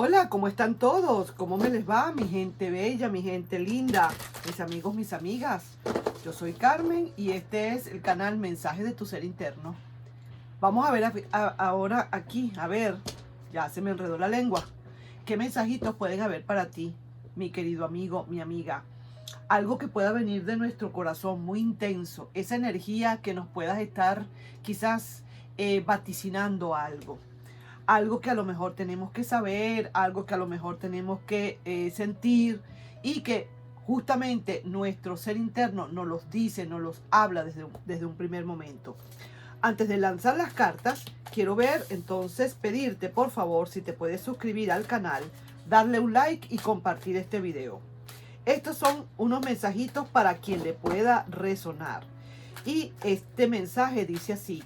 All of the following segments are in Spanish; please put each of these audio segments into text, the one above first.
Hola, ¿cómo están todos? ¿Cómo me les va, mi gente bella, mi gente linda, mis amigos, mis amigas? Yo soy Carmen y este es el canal Mensaje de tu Ser Interno. Vamos a ver ahora aquí, a ver, ya se me enredó la lengua. ¿Qué mensajitos pueden haber para ti, mi querido amigo, mi amiga? Algo que pueda venir de nuestro corazón muy intenso, esa energía que nos puedas estar quizás vaticinando algo que a lo mejor tenemos que saber, algo que a lo mejor tenemos que sentir y que justamente nuestro ser interno nos los dice, nos los habla desde un primer momento. Antes de lanzar las cartas, quiero ver, entonces pedirte por favor si te puedes suscribir al canal, darle un like y compartir este video. Estos son unos mensajitos para quien le pueda resonar. Y este mensaje dice así: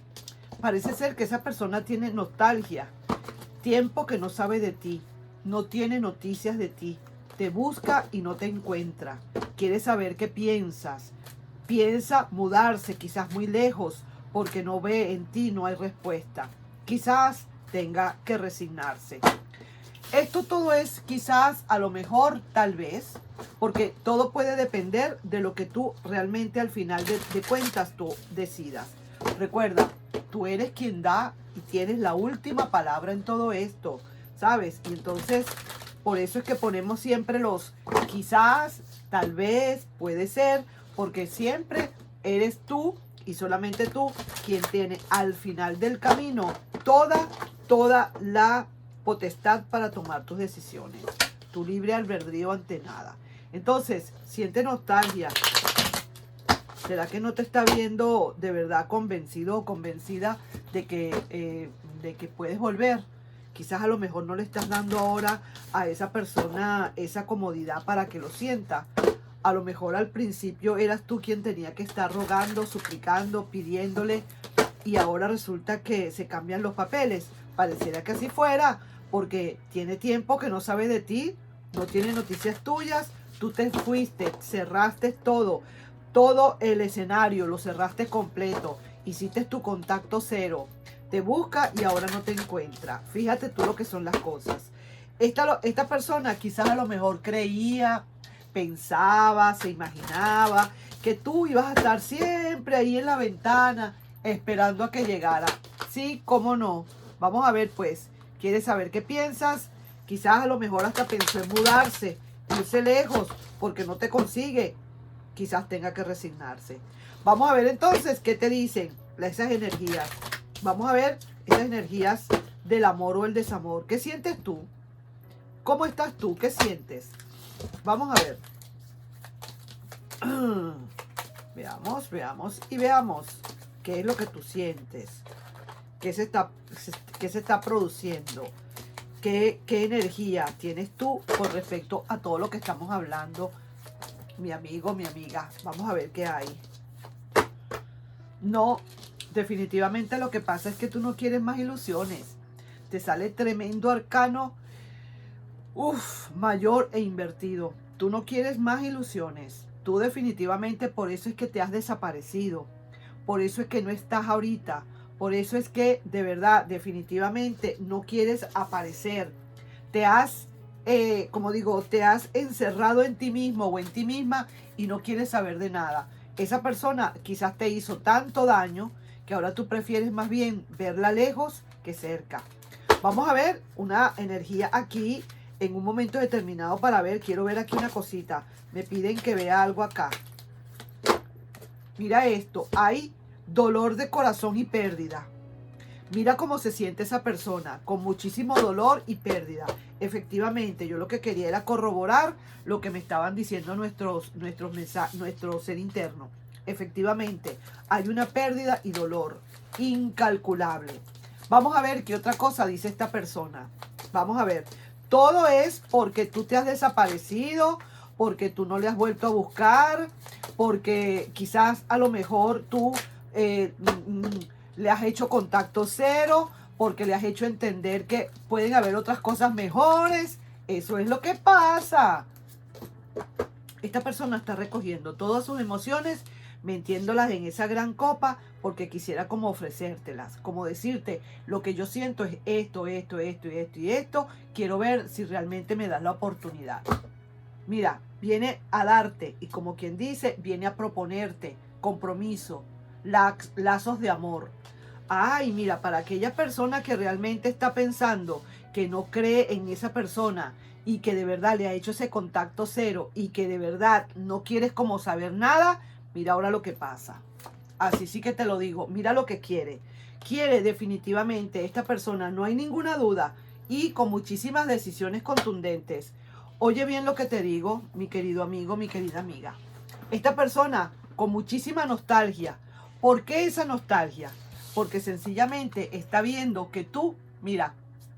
parece ser que esa persona tiene nostalgia, tiempo que no sabe de ti, no tiene noticias de ti, te busca y no te encuentra, quiere saber qué piensas, piensa mudarse quizás muy lejos porque no ve en ti, no hay respuesta, quizás tenga que resignarse. Esto todo es quizás, a lo mejor, tal vez, porque todo puede depender de lo que tú realmente al final de cuentas tú decidas. Recuerda, tú eres quien da y tienes la última palabra en todo esto, ¿sabes? Y entonces, por eso es que ponemos siempre los quizás, tal vez, puede ser, porque siempre eres tú y solamente tú quien tiene al final del camino toda la potestad para tomar tus decisiones, tu libre albedrío ante nada. Entonces, siente nostalgia. ¿Será que no te está viendo de verdad convencido o convencida de que puedes volver? Quizás a lo mejor no le estás dando ahora a esa persona esa comodidad para que lo sienta. A lo mejor al principio eras tú quien tenía que estar rogando, suplicando, pidiéndole, y ahora resulta que se cambian los papeles. Pareciera que así fuera, porque tiene tiempo que no sabe de ti, no tiene noticias tuyas, tú te fuiste, cerraste todo el escenario, lo cerraste completo, hiciste tu contacto cero, te busca y ahora no te encuentra. Fíjate tú lo que son las cosas. Esta persona quizás a lo mejor creía, pensaba, se imaginaba que tú ibas a estar siempre ahí en la ventana esperando a que llegara. Sí, cómo no. Vamos a ver pues, ¿quieres saber qué piensas? Quizás a lo mejor hasta pensó en mudarse, irse lejos, porque no te consigue. Quizás tenga que resignarse. Vamos a ver entonces qué te dicen esas energías. Vamos a ver esas energías del amor o el desamor. ¿Qué sientes tú? ¿Cómo estás tú? ¿Qué sientes? Vamos a ver. Veamos y veamos qué es lo que tú sientes. ¿Qué se está produciendo? ¿Qué energía tienes tú con respecto a todo lo que estamos hablando, mi amigo, mi amiga? Vamos a ver qué hay. No, definitivamente lo que pasa es que tú no quieres más ilusiones. Te sale tremendo arcano, mayor e invertido. Tú no quieres más ilusiones. Tú definitivamente, por eso es que te has desaparecido. Por eso es que no estás ahorita. Por eso es que de verdad, definitivamente no quieres aparecer. Te has, como digo, te has encerrado en ti mismo o en ti misma y no quieres saber de nada. Esa persona quizás te hizo tanto daño que ahora tú prefieres más bien verla lejos que cerca. Vamos a ver una energía aquí en un momento determinado para ver. Quiero ver aquí una cosita. Me piden que vea algo acá. Mira esto. Hay dolor de corazón y pérdida. Mira cómo se siente esa persona, con muchísimo dolor y pérdida. Efectivamente, yo lo que quería era corroborar lo que me estaban diciendo nuestro ser interno. Efectivamente, hay una pérdida y dolor incalculable. Vamos a ver qué otra cosa dice esta persona. Vamos a ver. Todo es porque tú te has desaparecido, porque tú no le has vuelto a buscar, porque quizás a lo mejor tú le has hecho contacto cero, porque le has hecho entender que pueden haber otras cosas mejores. Eso es lo que pasa. Esta persona está recogiendo todas sus emociones, metiéndolas en esa gran copa porque quisiera como ofrecértelas, como decirte, lo que yo siento es esto, esto, esto y esto y esto, quiero ver si realmente me das la oportunidad. Mira, viene a darte y como quien dice, viene a proponerte compromiso, lazos de amor. Ay, mira, para aquella persona que realmente está pensando que no cree en esa persona y que de verdad le ha hecho ese contacto cero y que de verdad no quieres como saber nada, mira ahora lo que pasa. Así sí que te lo digo, mira lo que quiere. Quiere definitivamente esta persona, no hay ninguna duda, y con muchísimas decisiones contundentes. Oye bien lo que te digo, mi querido amigo, mi querida amiga. Esta persona con muchísima nostalgia. ¿Por qué esa nostalgia? Porque sencillamente está viendo que tú, mira,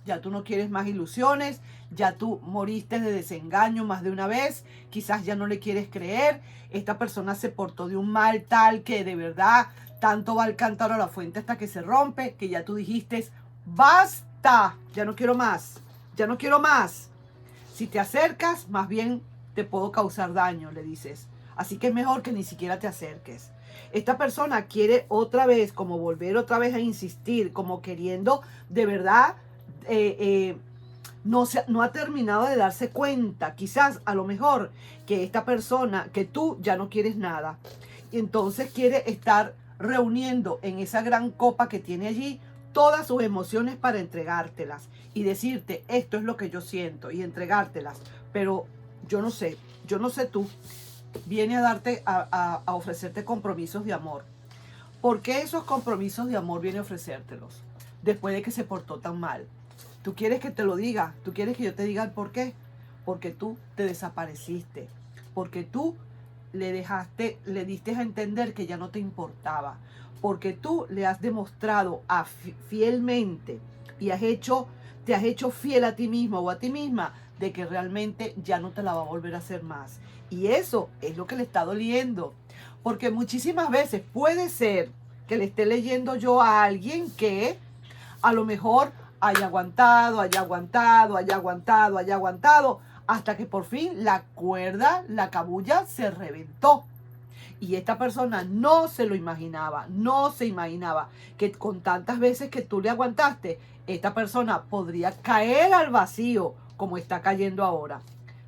ya tú no quieres más ilusiones, ya tú moriste de desengaño más de una vez, quizás ya no le quieres creer, esta persona se portó de un mal tal que de verdad tanto va el cántaro a la fuente hasta que se rompe, que ya tú dijiste, basta, ya no quiero más, ya no quiero más. Si te acercas, más bien te puedo causar daño, le dices. Así que es mejor que ni siquiera te acerques. Esta persona quiere otra vez, como volver otra vez a insistir, como queriendo de verdad, no ha terminado de darse cuenta, quizás a lo mejor, que esta persona, que tú ya no quieres nada. Y entonces quiere estar reuniendo en esa gran copa que tiene allí todas sus emociones para entregártelas y decirte, esto es lo que yo siento y entregártelas. Pero yo no sé tú, viene a darte, a ofrecerte compromisos de amor. ¿Por qué esos compromisos de amor viene a ofrecértelos después de que se portó tan mal? Tú quieres que te lo diga, tú quieres que yo te diga el por qué. Porque tú te desapareciste, porque tú le diste a entender que ya no te importaba, porque tú le has demostrado fielmente y te has hecho fiel a ti mismo o a ti misma de que realmente ya no te la va a volver a hacer más. Y eso es lo que le está doliendo, porque muchísimas veces puede ser que le esté leyendo yo a alguien que a lo mejor haya aguantado, haya aguantado, haya aguantado, haya aguantado, hasta que por fin la cuerda, la cabulla se reventó. Y esta persona no se lo imaginaba, no se imaginaba que con tantas veces que tú le aguantaste, esta persona podría caer al vacío como está cayendo ahora.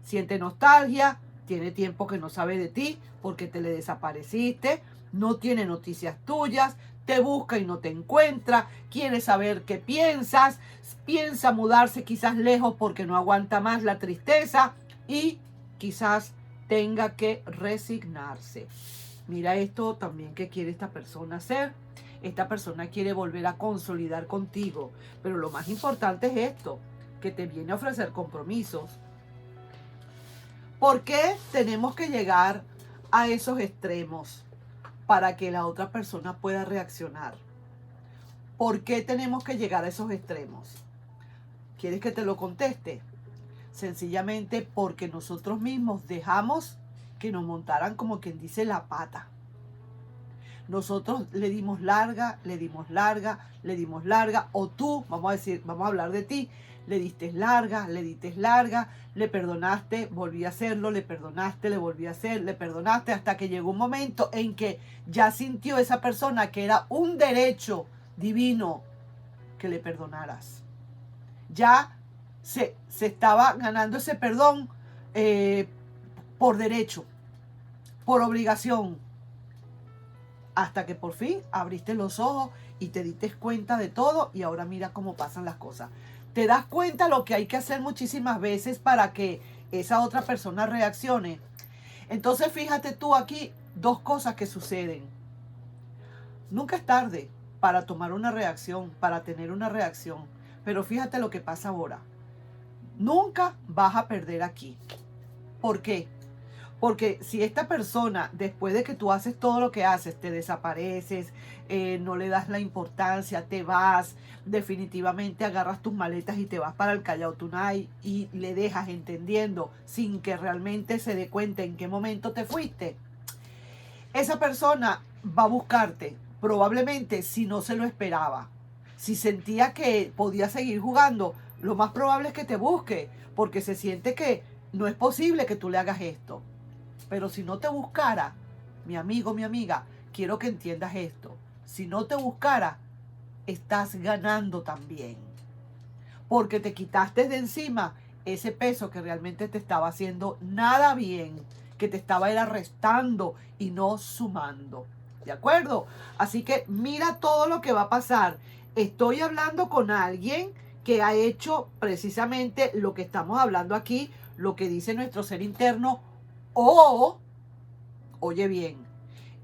Siente nostalgia, tiene tiempo que no sabe de ti porque te le desapareciste, no tiene noticias tuyas, te busca y no te encuentra, quiere saber qué piensas, piensa mudarse quizás lejos porque no aguanta más la tristeza y quizás tenga que resignarse. Mira esto también que quiere esta persona hacer. Esta persona quiere volver a consolidar contigo, pero lo más importante es esto, que te viene a ofrecer compromisos. ¿Por qué tenemos que llegar a esos extremos para que la otra persona pueda reaccionar? ¿Por qué tenemos que llegar a esos extremos? ¿Quieres que te lo conteste? Sencillamente porque nosotros mismos dejamos que nos montaran, como quien dice, la pata. Nosotros le dimos larga, le dimos larga, le dimos larga, o tú, vamos a hablar de ti, le diste larga, le perdonaste, volví a hacerlo, le perdonaste, le volví a hacer, le perdonaste, hasta que llegó un momento en que ya sintió esa persona que era un derecho divino que le perdonaras. Ya se estaba ganando ese perdón por derecho, por obligación, hasta que por fin abriste los ojos y te diste cuenta de todo y ahora mira cómo pasan las cosas. Te das cuenta lo que hay que hacer muchísimas veces para que esa otra persona reaccione. Entonces fíjate tú aquí dos cosas que suceden. Nunca es tarde para tomar una reacción, para tener una reacción, pero fíjate lo que pasa ahora. Nunca vas a perder aquí. ¿Por qué? Porque si esta persona, después de que tú haces todo lo que haces, te desapareces, no le das la importancia, te vas, definitivamente agarras tus maletas y te vas para el Callao Tunay y le dejas entendiendo sin que realmente se dé cuenta en qué momento te fuiste, esa persona va a buscarte, probablemente si no se lo esperaba. Si sentía que podía seguir jugando, lo más probable es que te busque, porque se siente que no es posible que tú le hagas esto. Pero si no te buscara, mi amigo, mi amiga, quiero que entiendas esto. Si no te buscara, estás ganando también. Porque te quitaste de encima ese peso que realmente te estaba haciendo nada bien, que te estaba era restando y no sumando. ¿De acuerdo? Así que mira todo lo que va a pasar. Estoy hablando con alguien que ha hecho precisamente lo que estamos hablando aquí, lo que dice nuestro ser interno, o, oye bien,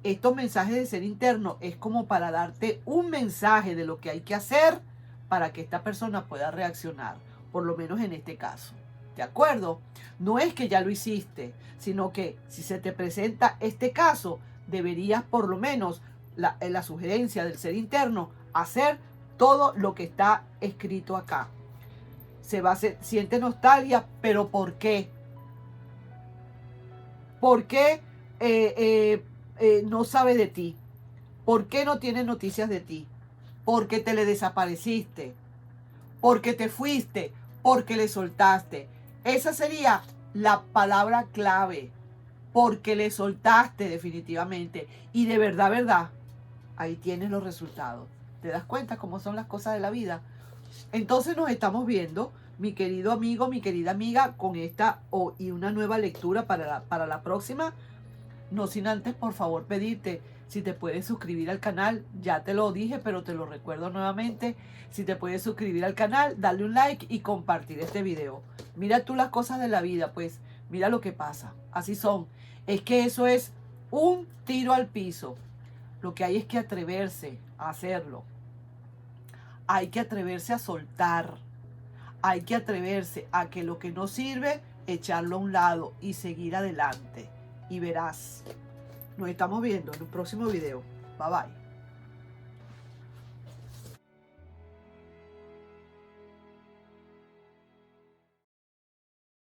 estos mensajes de ser interno es como para darte un mensaje de lo que hay que hacer para que esta persona pueda reaccionar, por lo menos en este caso. ¿De acuerdo? No es que ya lo hiciste, sino que si se te presenta este caso, deberías por lo menos, la sugerencia del ser interno, hacer todo lo que está escrito acá. Siente nostalgia, pero ¿por qué? ¿Por qué no sabe de ti? ¿Por qué no tiene noticias de ti? Porque te le desapareciste, porque te fuiste, porque le soltaste. Esa sería la palabra clave, porque le soltaste definitivamente. Y de verdad, verdad, ahí tienes los resultados. ¿Te das cuenta cómo son las cosas de la vida? Entonces nos estamos viendo, mi querido amigo, mi querida amiga, con esta y una nueva lectura para la próxima. No sin antes, por favor, pedirte si te puedes suscribir al canal. Ya te lo dije, pero te lo recuerdo nuevamente. Si te puedes suscribir al canal, darle un like y compartir este video. Mira tú las cosas de la vida, pues mira lo que pasa. Así son. Es que eso es un tiro al piso. Lo que hay es que atreverse a hacerlo. Hay que atreverse a soltar. Hay que atreverse a que lo que no sirve, echarlo a un lado y seguir adelante. Y verás. Nos estamos viendo en un próximo video. Bye bye.